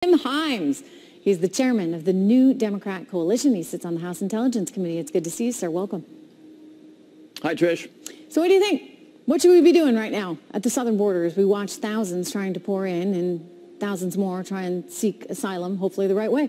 Tim Himes. He's the chairman of the New Democrat Coalition. He sits on the House Intelligence Committee. It's good to see you, sir. Welcome. Hi, Trish. So what do you think? What should we be doing right now at the southern border as we watch thousands trying to pour in and thousands more try and seek asylum, hopefully the right way?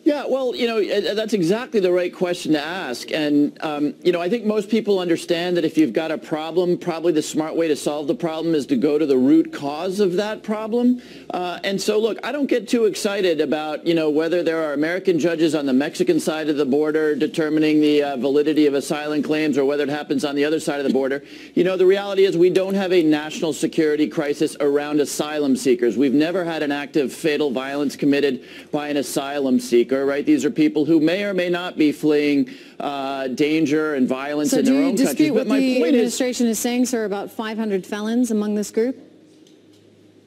Yeah, well, that's exactly the right question to ask. And, I think most people understand that if you've got a problem, probably the smart way to solve the problem is to go to the root cause of that problem. And so, look, I don't get too excited about, whether there are American judges on the Mexican side of the border determining the validity of asylum claims or whether it happens on the other side of the border. The reality is we don't have a national security crisis around asylum seekers. We've never had an act of fatal violence committed by an asylum seeker. Right? These are people who may or may not be fleeing danger and violence in their own countries. So do you dispute what the administration is saying, sir, about 500 felons among this group?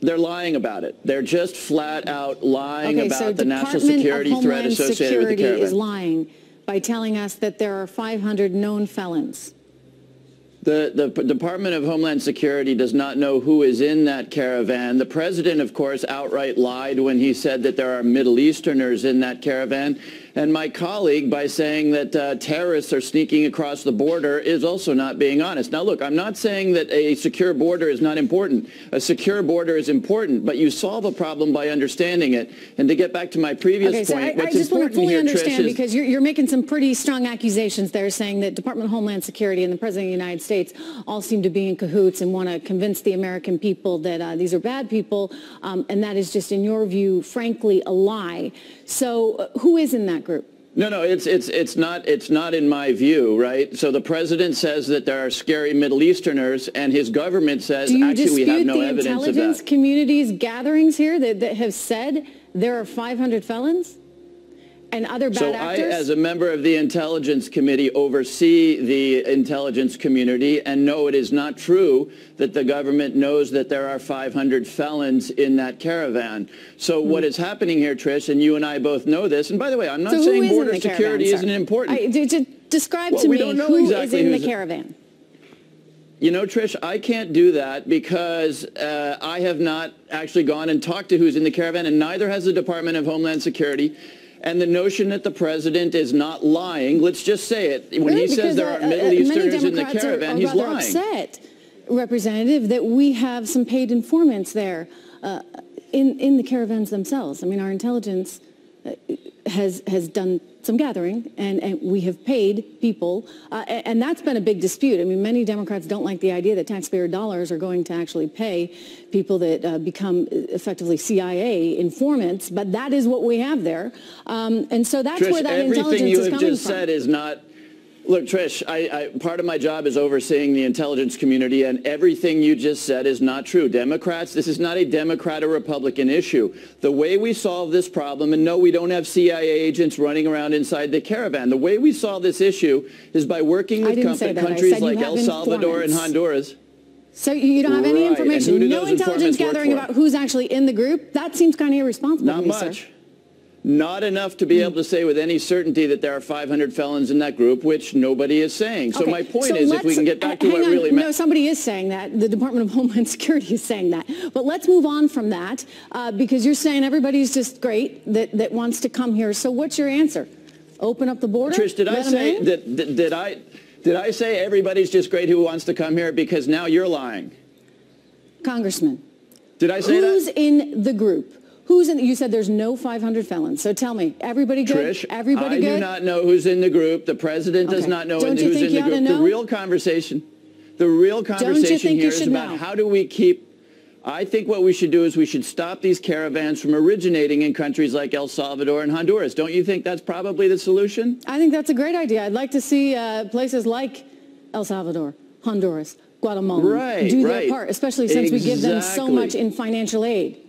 They're lying about it. They're just flat out lying about the national security threat associated with the caravan. Security is lying by telling us that there are 500 known felons. The Department of Homeland Security does not know who is in that caravan. The president, of course, outright lied when he said that there are Middle Easterners in that caravan. And my colleague, by saying that terrorists are sneaking across the border, is also not being honest. Now, look, I'm not saying that a secure border is not important. A secure border is important, but you solve a problem by understanding it. And to get back to my previous point, I just want to fully understand, because you're making some pretty strong accusations there, saying that Department of Homeland Security and the President of the United States all seem to be in cahoots and want to convince the American people that these are bad people, and that is just, in your view, frankly, a lie. So who is in that group? No, it's not in my view, right? So the president says that there are scary Middle Easterners, and his government says actually we have no evidence of that. Do you dispute the intelligence community's gatherings here that have said there are 500 felons and other bad actors? So I, as a member of the Intelligence Committee, oversee the intelligence community, and no, it is not true that the government knows that there are 500 felons in that caravan. So what is happening here, Trish, and you and I both know this, and by the way, I'm not saying border security isn't important. Describe to me who is in the caravan. Trish, I can't do that because I have not actually gone and talked to who's in the caravan, and neither has the Department of Homeland Security. And the notion that the president is not lying, let's just say it. When he says there are Middle Easterners in the caravan, he's lying. Upset, Representative, that we have some paid informants there in the caravans themselves. I mean, our intelligence has done some gathering, and we have paid people, and that's been a big dispute. I mean, many Democrats don't like the idea that taxpayer dollars are going to actually pay people that become effectively CIA informants, but that is what we have there. And so that's Trish, where that intelligence is coming from. Everything you have just said is not... Look, Trish, part of my job is overseeing the intelligence community, and everything you just said is not true. Democrats, this is not a Democrat or Republican issue. The way we solve this problem, and no, we don't have CIA agents running around inside the caravan. The way we solve this issue is by working with countries like El Salvador and Honduras. So you don't have any information, no intelligence gathering about who's actually in the group? That seems kind of irresponsible to me, sir. Not much. Not enough to be able to say with any certainty that there are 500 felons in that group, which nobody is saying. So my point is, if we can get back to what really matters. No, somebody is saying that. The Department of Homeland Security is saying that. But let's move on from that, because you're saying everybody's just great that wants to come here. So what's your answer? Open up the border? Trish, did I say did I say everybody's just great who wants to come here? Because now you're lying. Congressman. Did I say that? Who's in the group? Who's in? You said there's no 500 felons. So tell me, everybody good? Trish, everybody good? I do not know who's in the group. The president does not know who's in the group. The real conversation here is about how do we keep... I think what we should do is we should stop these caravans from originating in countries like El Salvador and Honduras. Don't you think that's probably the solution? I think that's a great idea. I'd like to see places like El Salvador, Honduras, Guatemala do their part, especially since we give them so much in financial aid.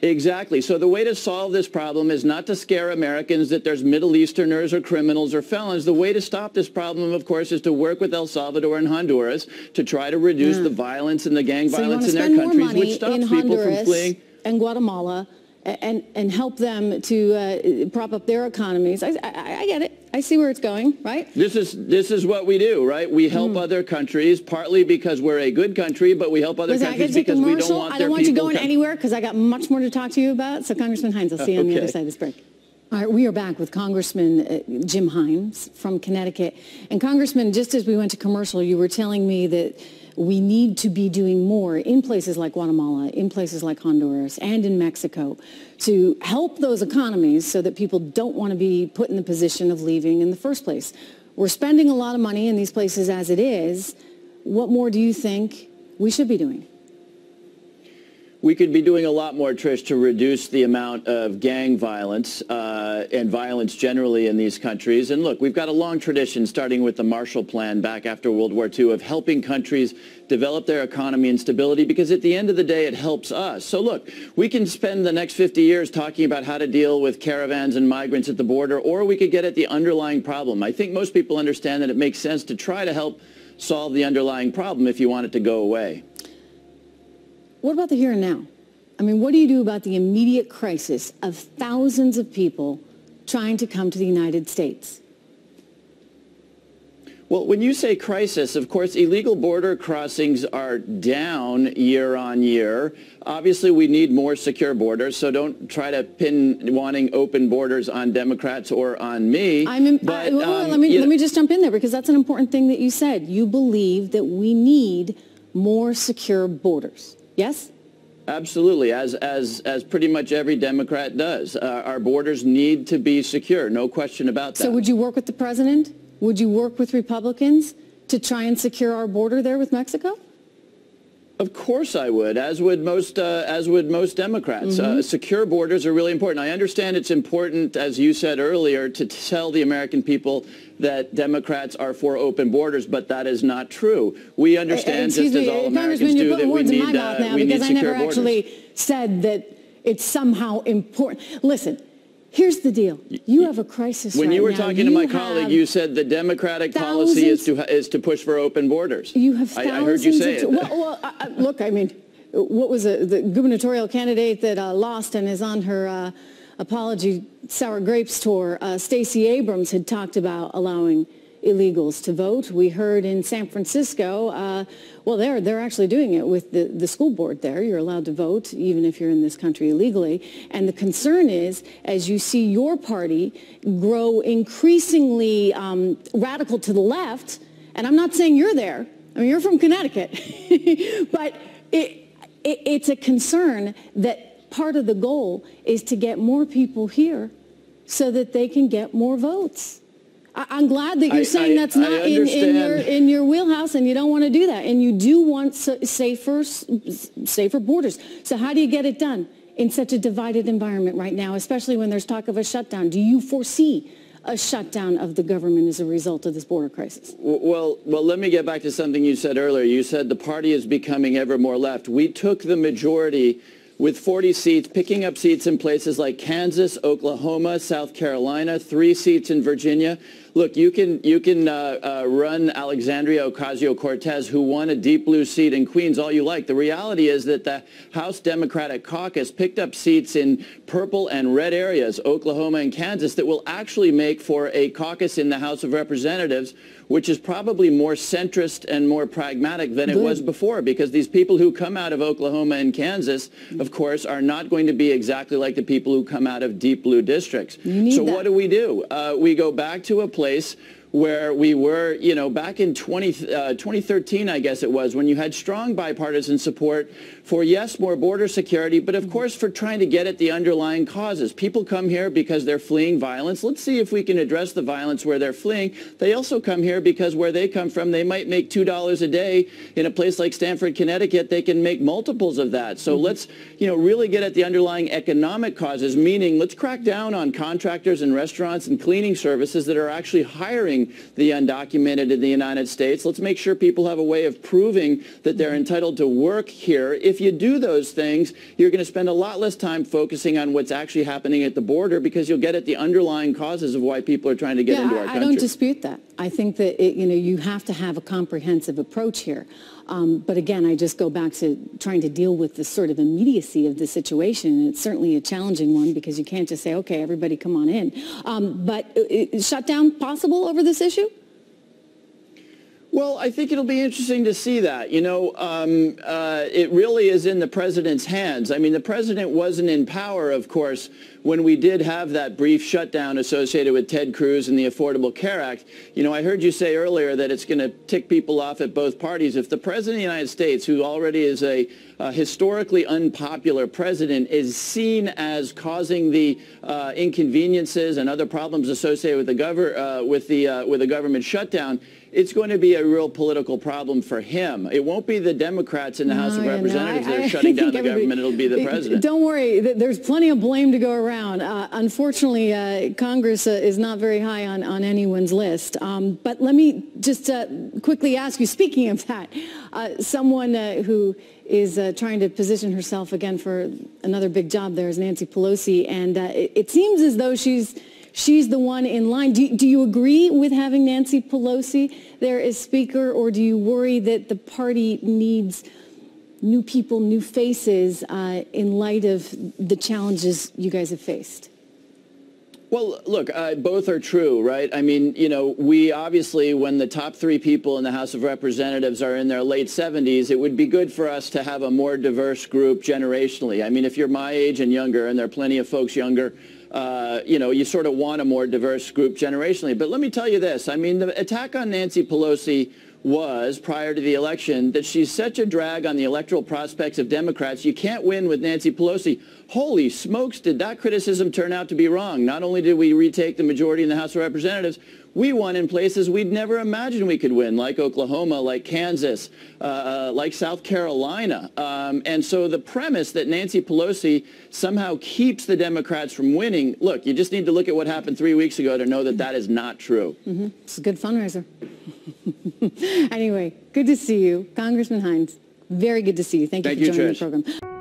Exactly. So the way to solve this problem is not to scare Americans that there's Middle Easterners or criminals or felons. The way to stop this problem, of course, is to work with El Salvador and Honduras to try to reduce the violence and the gang violence in their countries, which stops people from fleeing. And Guatemala and help them to prop up their economies. I get it. I see where it's going, right? This is what we do, right? We help other countries, partly because we're a good country, but we help other countries because we don't want their people... I don't want you going anywhere because I got much more to talk to you about. So Congressman Hines, I'll see you on the other side of this break. All right, we are back with Congressman Jim Hines from Connecticut. And Congressman, just as we went to commercial, you were telling me that we need to be doing more in places like Guatemala, in places like Honduras, and in Mexico to help those economies so that people don't want to be put in the position of leaving in the first place. We're spending a lot of money in these places as it is. What more do you think we should be doing? We could be doing a lot more, Trish, to reduce the amount of gang violence and violence generally in these countries. And look, we've got a long tradition, starting with the Marshall Plan back after World War II, of helping countries develop their economy and stability, because at the end of the day, it helps us. So look, we can spend the next 50 years talking about how to deal with caravans and migrants at the border, or we could get at the underlying problem. I think most people understand that it makes sense to try to help solve the underlying problem if you want it to go away. What about the here and now? I mean, what do you do about the immediate crisis of thousands of people trying to come to the United States? Well, when you say crisis, of course, illegal border crossings are down year on year. Obviously, we need more secure borders, so don't try to pin wanting open borders on Democrats or on me. Let me just jump in there, because that's an important thing that you said. You believe that we need more secure borders. Yes? Absolutely, as pretty much every Democrat does. Our borders need to be secure, no question about that. So would you work with the president? Would you work with Republicans to try and secure our border there with Mexico? Of course I would, as would most Democrats. Secure borders are really important. I understand it's important, as you said earlier, to tell the American people that Democrats are for open borders, but that is not true. We understand, just as all Americans do, that we need secure borders. Because I never actually said that it's somehow important. Listen. Here's the deal. You have a crisis right now. When you were talking to my colleague, you said the Democratic policy is to push for open borders. You have thousands. I heard you say it. Look, I mean, what was the gubernatorial candidate that lost and is on her apology sour grapes tour? Stacey Abrams had talked about allowing illegals to vote. We heard in San Francisco, well, they're actually doing it with the school board there. You're allowed to vote even if you're in this country illegally. And the concern is, as you see your party grow increasingly radical to the left, and I'm not saying you're there. I mean, you're from Connecticut. But it's a concern that part of the goal is to get more people here so that they can get more votes. I'm glad that you're saying that's not in your wheelhouse, and you don't want to do that, and you do want safer borders. So how do you get it done in such a divided environment right now, especially when there's talk of a shutdown? Do you foresee a shutdown of the government as a result of this border crisis? Well, let me get back to something you said earlier. You said the party is becoming ever more left. We took the majority with 40 seats, picking up seats in places like Kansas, Oklahoma, South Carolina, 3 seats in Virginia. Look, you can run Alexandria Ocasio-Cortez, who won a deep blue seat in Queens, all you like. The reality is that the House Democratic Caucus picked up seats in purple and red areas, Oklahoma and Kansas, that will actually make for a caucus in the House of Representatives, which is probably more centrist and more pragmatic than it was before, because these people who come out of Oklahoma and Kansas, of course, are not going to be exactly like the people who come out of deep blue districts. So what do? We go back to a place where we were, back in 2013, I guess it was, when you had strong bipartisan support for, yes, more border security, but of course for trying to get at the underlying causes. People come here because they're fleeing violence. Let's see if we can address the violence where they're fleeing. They also come here because where they come from, they might make $2 a day. In a place like Stamford, Connecticut, they can make multiples of that. So let's, really get at the underlying economic causes, meaning let's crack down on contractors and restaurants and cleaning services that are actually hiring the undocumented in the United States. Let's make sure people have a way of proving that they're entitled to work here. If you do those things, you're going to spend a lot less time focusing on what's actually happening at the border, because you'll get at the underlying causes of why people are trying to get into our country. I don't dispute that. I think that you have to have a comprehensive approach here. But again, I just go back to trying to deal with the sort of immediacy of the situation. And it's certainly a challenging one because you can't just say, okay, everybody come on in. But is shutdown possible over this issue? Well, I think it'll be interesting to see that. You know, it really is in the president's hands. I mean, the president wasn't in power, of course, when we did have that brief shutdown associated with Ted Cruz and the Affordable Care Act. You know, I heard you say earlier that it's going to tick people off at both parties. If the president of the United States, who already is a historically unpopular president, is seen as causing the inconveniences and other problems associated with the government shutdown, it's going to be a real political problem for him. It won't be the Democrats in the House of Representatives that are shutting down the government. It'll be the president. Don't worry. There's plenty of blame to go around. Unfortunately, Congress is not very high on anyone's list. But let me just quickly ask you, speaking of that, someone who is trying to position herself again for another big job there is Nancy Pelosi. And it seems as though she's the one in line. Do you agree with having Nancy Pelosi there as Speaker, or do you worry that the party needs new people, new faces in light of the challenges you guys have faced? Well, look, both are true, right? I mean, you know, we obviously, when the top three people in the House of Representatives are in their late 70s, it would be good for us to have a more diverse group generationally. I mean, if you're my age and younger, and there are plenty of folks younger, you know, you sort of want a more diverse group generationally. But let me tell you this. I mean, the attack on Nancy Pelosi was, prior to the election, that she's such a drag on the electoral prospects of Democrats. You can't win with Nancy Pelosi. Holy smokes, did that criticism turn out to be wrong? Not only did we retake the majority in the House of Representatives, we won in places we'd never imagined we could win, like Oklahoma, like Kansas, like South Carolina. And so the premise that Nancy Pelosi somehow keeps the Democrats from winning, look, you just need to look at what happened 3 weeks ago to know that that is not true. Mm-hmm. It's a good fundraiser. Anyway, good to see you. Congressman Hines, very good to see you. Thank you for joining the program.